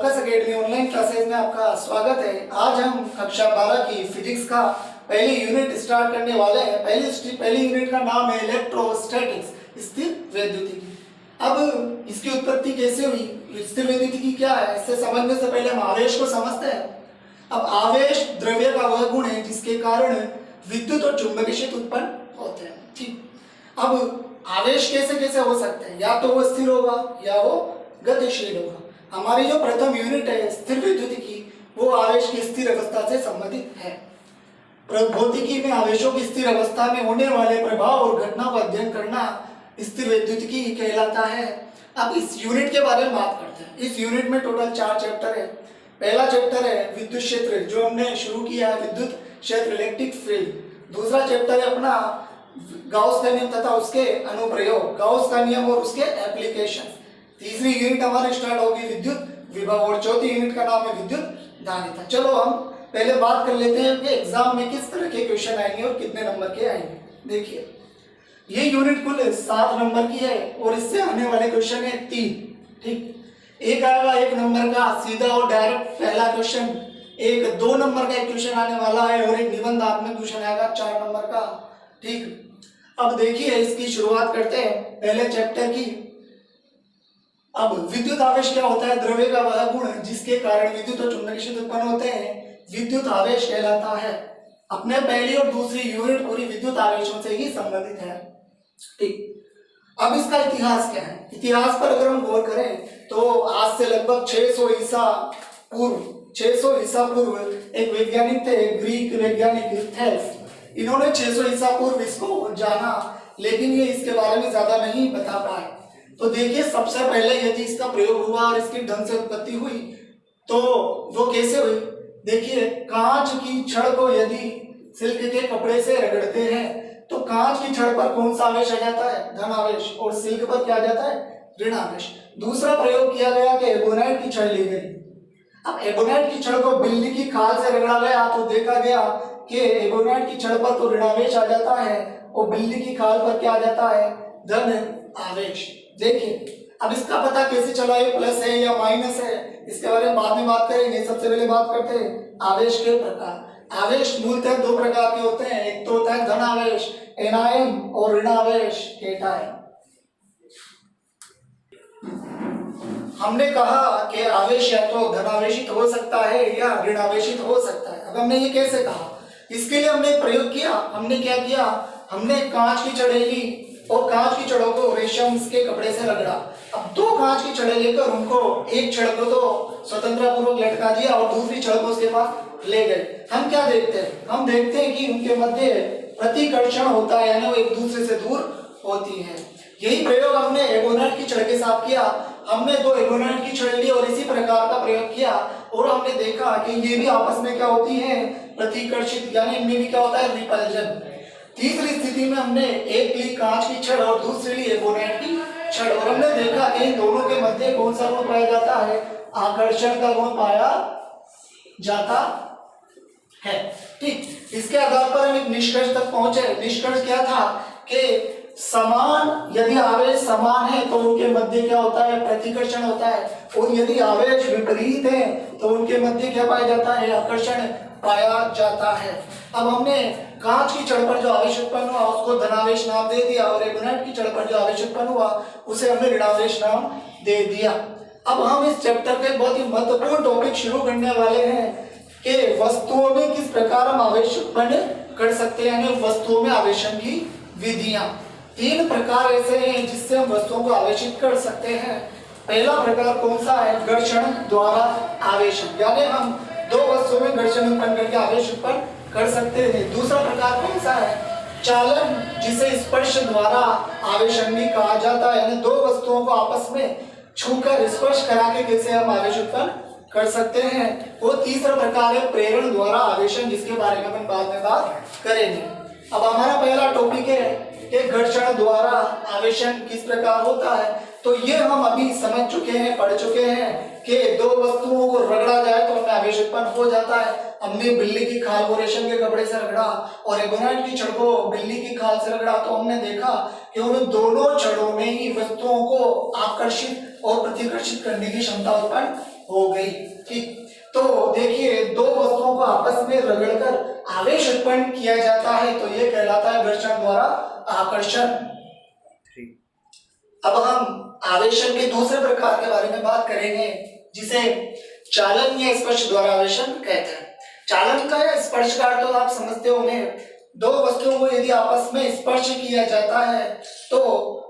Focus academy online classes में आपका स्वागत है। आज हम कक्षा 12 की फिजिक्स का पहली यूनिट स्टार्ट करने वाले हैं। पहली यूनिट का नाम है इलेक्ट्रोस्टैटिक्स, स्थिर वैद्युतिकी। अब इसकी उत्पत्ति कैसे हुई, स्थिर वैद्युतिकी क्या है, इससे समझने से पहले हम आवेश को समझते हैं। अब आवेश द्रव्य का वह गुण है जिसके कारण विद्युत और चुंबकीय क्षेत्र उत्पन्न होते हैं। ठीक, अब आवेश कैसे कैसे हो सकते हैं, या तो वो स्थिर होगा या वो गतिशील होगा। हमारी जो प्रथम यूनिट है स्थिर वैद्युतिकी, वो आवेश की स्थिर अवस्था से संबंधित है। भौतिकी में आवेशों की स्थिर अवस्था में होने वाले प्रभाव और घटना का अध्ययन करना स्थिर वैद्युतिकी कहलाता है। अब इस यूनिट के बारे में बात करते हैं। इस यूनिट में टोटल 4 चैप्टर है। पहला चैप्टर है विद्युत क्षेत्र, जो हमने शुरू किया है, विद्युत क्षेत्र इलेक्ट्रिक फील्ड। दूसरा चैप्टर है अपना गाउस का नियम तथा उसके अनुप्रयोग, गाउस का नियम और उसके एप्लीकेशन। तीसरी यूनिट हमारी स्टार्ट होगी विद्युत विभव, और चौथी यूनिट का नाम है विद्युत धारिता। चलो हम पहले बात कर लेते हैं कि एग्जाम में किस तरह के क्वेश्चन आएंगे और कितने नंबर के आएंगे। देखिए, ये यूनिट कुल 7 नंबर की है और इससे आने वाले क्वेश्चन है 3। ठीक, एक आएगा 1 नंबर का सीधा और डायरेक्ट पहला क्वेश्चन, एक 2 नंबर का एक क्वेश्चन आने वाला है और एक निबंधात्मक क्वेश्चन आएगा 4 नंबर का। ठीक, अब देखिए इसकी शुरुआत करते हैं पहले चैप्टर की। अब विद्युत आवेश क्या होता है, द्रव्य का वह गुण जिसके कारण विद्युत और चुंबकीय क्षेत्र उत्पन्न होते हैं, विद्युत आवेश कहलाता है। अपने पहली और दूसरी यूनिट पूरी विद्युत आवेशों से ही संबंधित है। ठीक, अब इसका इतिहास क्या है। इतिहास पर अगर हम गौर करें तो आज से लगभग 600 ईसा पूर्व एक वैज्ञानिक थे, ग्रीक वैज्ञानिक थेल्स। इन्होंने 600 ईसा पूर्व इसको जाना, लेकिन ये इसके बारे में ज्यादा नहीं बता पाए। तो देखिए, सबसे पहले यदि इसका प्रयोग हुआ और इसकी ढंग से उत्पत्ति हुई तो वो कैसे हुई। देखिए, कांच की छड़ को यदि सिल्क के कपड़े से रगड़ते हैं तो कांच की छड़ पर कौन सा आवेश आ जाता है, धन आवेश, और सिल्क पर क्या आ जाता है, ऋण आवेश। दूसरा प्रयोग किया गया कि एबोनाइट की छड़ ली गई। अब एबोनाइट की छड़ को बिल्ली की खाल से रगड़ा गया तो देखा गया कि एबोनाइट की छड़ पर तो ऋण आवेश आ जाता है और बिल्ली की खाल पर क्या आ जाता है, धन आवेश। देखिए, अब इसका पता कैसे चला, ये प्लस है या माइनस है, इसके बारे में बाद में बात करेंगे। सबसे पहले बात करते हैं आवेश के प्रकार। आवेश मूलतः 2 प्रकार के होते हैं। एक तो होता है धन आवेश एनायन और ऋण आवेश कैटायन। हमने कहा कि आवेश या तो धन आवेशित हो सकता है या ऋण आवेशित हो सकता है। अब हमने ये कैसे कहा, इसके लिए हमने प्रयोग किया। हमने क्या किया, हमने कांच की छड़ें ली और कांच की छड़ों को रेशम के कपड़े से रगड़ा। अब 2 कांच की छड़ें लेकर उनको एक छड़ को तो स्वतंत्रता पूर्वक लटका दिया और दूसरी छड़ को उसके पास ले गए। हम क्या देखते हैं, हम देखते हैं कि उनके मध्य प्रतिकर्षण होता है, यानी वो एक दूसरे से दूर होती है। यही प्रयोग हमने एबोनाइट की छड़ के साथ किया। हमने 2 एबोनाइट की छड़ ली और इसी प्रकार का प्रयोग किया और हमने देखा कि ये भी आपस में क्या होती है, प्रतिकर्षित, यानी इनमें भी क्या होता है, रिपल्जन। तीसरी स्थिति में हमने एक ली कांच की छड़ और दूसरी ली एबोनाइट की छड़, और हमने देखा कि इन दोनों के मध्य कौन सा गुण पाया जाता है, आकर्षण का गुण पाया जाता है। ठीक, इसके आधार पर हम एक निष्कर्ष तक पहुंचे। निष्कर्ष क्या था कि समान, यदि आवेश समान है तो उनके मध्य क्या होता है, प्रतिकर्षण होता है, और यदि आवेश विपरीत है तो उनके मध्य क्या पाया जाता है, आकर्षण पाया जाता है। अब हमने कांच की छड़ पर जो आवेश उत्पन्न हुआ उसको धनावेश नाम दे दिया और एबोनाइट की छड़ पर जो आवेश उत्पन्न हुआ उसे हमने ऋणावेश नाम दे दिया। अब हम इस चैप्टर के बहुत ही महत्वपूर्ण टॉपिक शुरू करने वाले हैं कि वस्तुओं में किस प्रकार हम आवेश उत्पन्न कर सकते हैं, यानी वस्तुओं में आवेशन की विधियां। 3 प्रकार ऐसे हैं जिससे हम वस्तुओं को आवेशित कर सकते हैं। पहला प्रकार कौन सा है, घर्षण द्वारा आवेशन, यानी हम 2 वस्तुओं में घर्षण उत्पन्न करके आवेश उत्पन्न कर सकते हैं। दूसरा प्रकार कौन सा है, चालन, जिसे स्पर्श द्वारा आवेशन भी कहा जाता है, यानी 2 वस्तुओं को आपस में छूकर स्पर्श करा के कैसे हम आवेश उत्पन्न कर सकते हैं। वो तीसरा प्रकार है प्रेरण द्वारा आवेशन, जिसके बारे में हम बाद में बात करेंगे। अब हमारा पहला टॉपिक है कि घर्षण द्वारा आवेशन किस प्रकार होता है। तो ये हम अभी समझ चुके हैं, पढ़ चुके हैं कि 2 वस्तुओं को रगड़ा जाए तो उनमें आवेश उत्पन्न हो जाता है। हमने बिल्ली की खाल को रेशम के कपड़े से रगड़ा और एबोनाइट की छड़ को बिल्ली की खाल से रगड़ा, तो हमने देखा कि उन दोनों छड़ों में ही वस्तुओं को आकर्षित और प्रतिकर्षित करने की क्षमता उत्पन्न हो गई। ठीक, तो देखिए दो वस्तुओं को आपस में रगड़कर आवेश उत्पन्न किया जाता है तो ये कहलाता है घर्षण द्वारा आकर्षण। अब हम आवेशन के दूसरे प्रकार के बारे में बात करेंगे जिसे चालन या स्पर्श द्वारा आवेशन कहते हैं। चालन का या स्पर्श का अर्थ तो आप समझते होंगे, दो वस्तुओं को यदि आपस में स्पर्श किया जाता है तो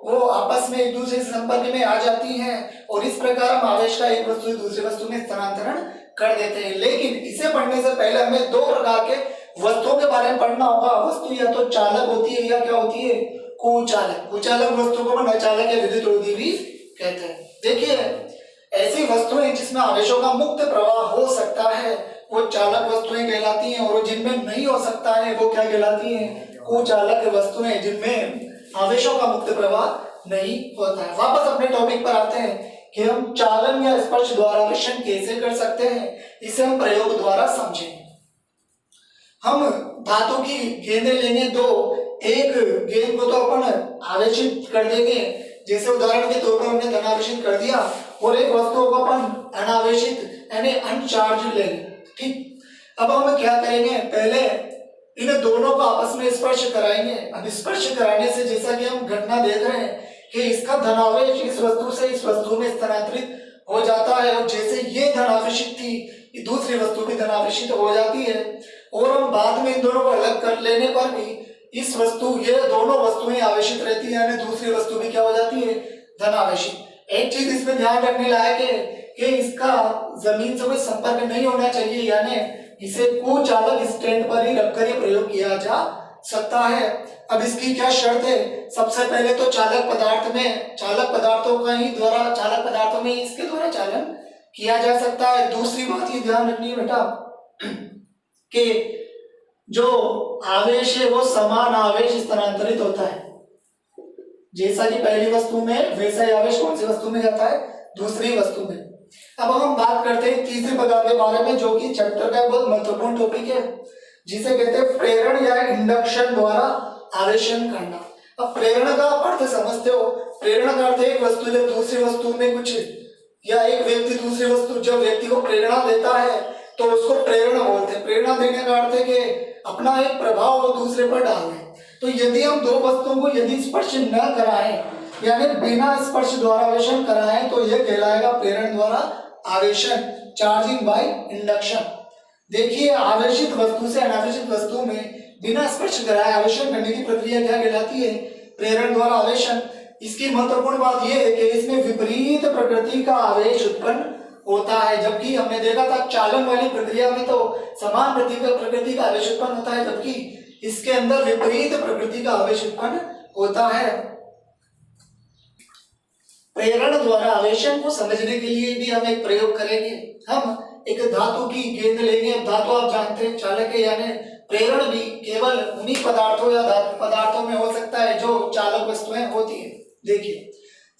वो आपस में एक दूसरे से संपर्क में आ जाती हैं और इस प्रकार हम आवेश का एक वस्तु से दूसरी वस्तु में स्थानांतरण कर देते हैं। लेकिन इसे पढ़ने से पहले हमें दो प्रकार के वस्तुओं के बारे में पढ़ना होगा। वस्तु या तो चालक होती है या क्या होती है, कुचालक। कुचालक वस्तु को हम अचालक या विद्युत रोधी भी कहते हैं। देखिए ऐसी वस्तुएं जिसमें आवेशों का मुक्त प्रवाह हो सकता है वो चालक वस्तुएं कहलाती हैं और जिनमें नहीं हो सकता है वो क्या कहलाती हैं, कुचालक वस्तुएं जिनमें आवेशों का मुक्त प्रवाह नहीं होता है। वापस अपने टॉपिक पर आते हैं कि हम चालन या स्पर्श द्वारा आवेशन कैसे कर सकते हैं, इसे हम प्रयोग द्वारा समझेंगे। हम धातु की गेंदें लेंगे दो, एक गेंद को तो अपन आवेशित कर देंगे, जैसे उदाहरण के तौर पर हमने धनावेशित कर दिया, और एक वस्तु को अपन अनावेशित यानी अनचार्ज लेंगे। ठीक, अब हम क्या करेंगे, पहले इन दोनों को आपस में स्पर्श कराएंगे। अब स्पर्श कराने से जैसा कि हम घटना देख रहे हैं कि इसका धनावेश इस वस्तु से इस वस्तु में स्थानांतरित हो जाता है और जैसे ये धनावेशित थी दूसरी वस्तु भी धनावेशित हो जाती है और हम बाद में इन दोनों को अलग कर लेने पर भी इस वस्तु ये दोनों वस्तुएं आवेशित रहती है यानी दूसरी वस्तु भी क्या हो जाती है, धनावेशित। एक चीज इसमें ध्यान रखने लायक है कि इसका जमीन से कोई संपर्क नहीं होना चाहिए, यानी इसे कुचालक स्टैंड पर ही रखकर ये प्रयोग किया जा सकता है। अब इसकी क्या शर्त है, सबसे पहले तो चालक पदार्थों का ही द्वारा चालक पदार्थों में इसके द्वारा चालन किया जा सकता है। दूसरी बात ये ध्यान रखनी है बेटा कि जो आवेश है वो समान आवेश स्थानांतरित होता है, जैसा कि पहली वस्तु में वैसा ही आवेश कौन सी वस्तु में जाता है, दूसरी वस्तु में। अब हम बात करते हैं तीसरे प्रकार के बारे में जो कि चैप्टर का बहुत महत्वपूर्ण टॉपिक है, जिसे कहते हैं प्रेरण या इंडक्शन द्वारा आवेशन करना। अब प्रेरण का अर्थ समझते हो, प्रेरण का अर्थ एक वस्तु जब दूसरी वस्तु में कुछ या एक व्यक्ति दूसरी वस्तु जब व्यक्ति को प्रेरणा देता है तो उसको प्रेरणा बोलते हैं। प्रेरणा देने का अर्थ है कि अपना एक प्रभाव वो दूसरे पर डाल दें। तो यदि हम दो वस्तुओं को यदि स्पर्श न कराएं यानी बिना स्पर्श द्वारा आवेशन कराएं तो यह कहलाएगा प्रेरण द्वारा आवेशन, चार्जिंग बाय इंडक्शन। देखिए आवेशित वस्तु से अनावेशित वस्तु में बिना स्पर्श कराए आवेशन करने की प्रक्रिया क्या कहलाती है, प्रेरण द्वारा आवेशन। इसकी महत्वपूर्ण बात यह है कि इसमें विपरीत प्रकृति का आवेश उत्पन्न होता है, जबकि हमने देखा था चालन वाली प्रक्रिया में तो समान प्रकृति का आवेश उत्पन्न होता है, जबकि इसके अंदर विपरीत प्रकृति का आवेश उत्पन्न होता है। प्रेरण द्वारा आवेशन को समझने के लिए भी हम एक प्रयोग करेंगे। हम एक धातु की गेंद लेंगे। धातु आप जानते हैं चालक है, यानी प्रेरण भी केवल उन्हीं पदार्थों या धातु पदार्थों में हो सकता है जो चालक वस्तुएं होती है। देखिए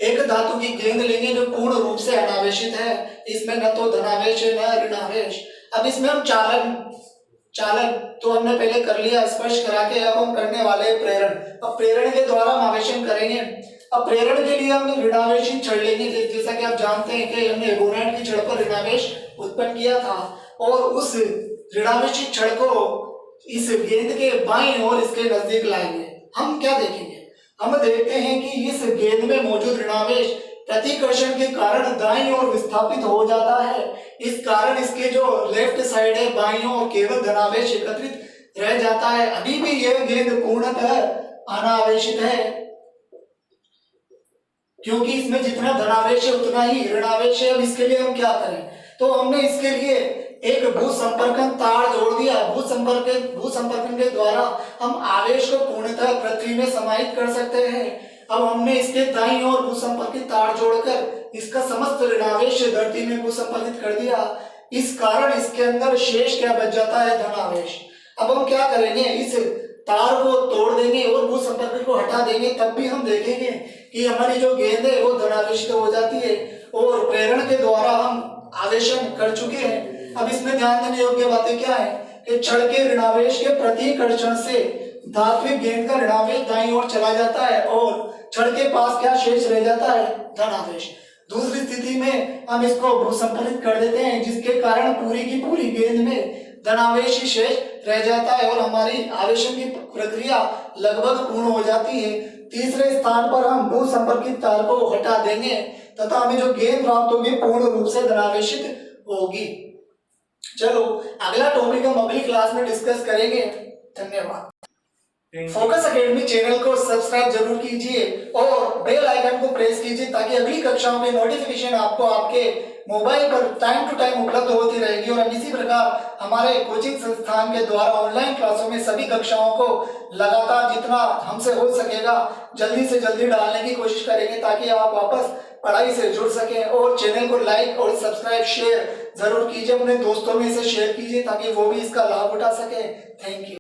एक धातु की गेंद लेंगे जो पूर्ण रूप से अनावेशित है, इसमें न तो धनावेश है न ऋणावेश। अब इसमें हम चालन तो हमने पहले कर लिया स्पर्श करा के, अब हम करने वाले प्रेरण। अब प्रेरण के द्वारा हम आवेशन करेंगे। अब प्रेरण के लिए हम ऋणावेशी छड़ लेंगे, जैसा कि आप जानते हैं कि हमने बोरान की छड़ पर ऋणावेश उत्पन्न किया था और उस ऋणावेशी छड़ को इस गेंद के बाईं ओर इसके नजदीक लाएंगे। हम क्या देखेंगे, हम देखते हैं कि इस गेंद में मौजूद ऋणावेश प्रतिकर्षण के कारण दाईं ओर विस्थापित हो जाता है। इस कारण इसके जो लेफ्ट साइड है बाईं ओर केवल धनावेश एकत्रित रह जाता है। अभी भी यह गेंद पूर्णतः अनावेशित है क्योंकि इसमें जितना धनावेश है उतना ही ऋणावेश है। अब इसके लिए हम क्या करें, तो हमने इसके लिए एक भूसंपर्कन तार जोड़ दिया। भूसंपर्कन के द्वारा हम आवेश को पूर्णतः पृथ्वी में समाहित कर सकते हैं। अब हमने इसके दाईं ओर भूसंपर्कित तार जोड़कर इसका समस्त ऋणावेश धरती में भूसंपर्कित कर दिया। इस कारण इसके अंदर शेष क्या बच जाता है, धनावेश। अब हम क्या करेंगे, इस तार को तोड़ देंगे और भूसंपर्क को हटा देंगे, तब भी हम देखेंगे कि हमारी जो गेंद है वो धनावेशित हो जाती है और प्रेरण के द्वारा हम आवेशन कर चुके हैं। अब इसमें ध्यान देने योग्य बातें क्या है कि छड़ के ऋणावेश के प्रतिकर्षण से धात्विक गेंद का ऋणावेश दाईं ओर चला जाता है और छड़ के पास क्या शेष रह जाता है, धनावेश। दूसरी स्थिति में हम इसको भूसंपरित कर देते हैं, जिसके कारण पूरी की पूरी गेंद में धनावेश ही शेष रह जाता है और हमारी आवेशन की प्रक्रिया लगभग पूर्ण हो जाती है। तीसरे स्थान पर हम भू संपर्कित तार को हटा देंगे तथा हमें जो गेंद प्राप्त होगी पूर्ण रूप से धनावेशित होगी। चलो अगला टॉपिक हम अगली क्लास में डिस्कस करेंगे। धन्यवाद। फोकस एकेडमी चैनल को सब्सक्राइब जरूर कीजिए और बेल आइकन को प्रेस कीजिए ताकि अगली कक्षाओं में नोटिफिकेशन आपको आपके मोबाइल पर टाइम टू टाइम उपलब्ध होती रहेगी। और इसी प्रकार हमारे कोचिंग संस्थान के द्वारा ऑनलाइन क्लासों में सभी कक्षाओं को लगातार जितना हमसे हो सकेगा जल्दी से जल्दी डालने की कोशिश करेंगे ताकि आप वापस पढ़ाई से जुड़ सकें। और चैनल को लाइक और सब्सक्राइब शेयर जरूर कीजिए, अपने दोस्तों में इसे शेयर कीजिए ताकि वो भी इसका लाभ उठा सके। Thank you.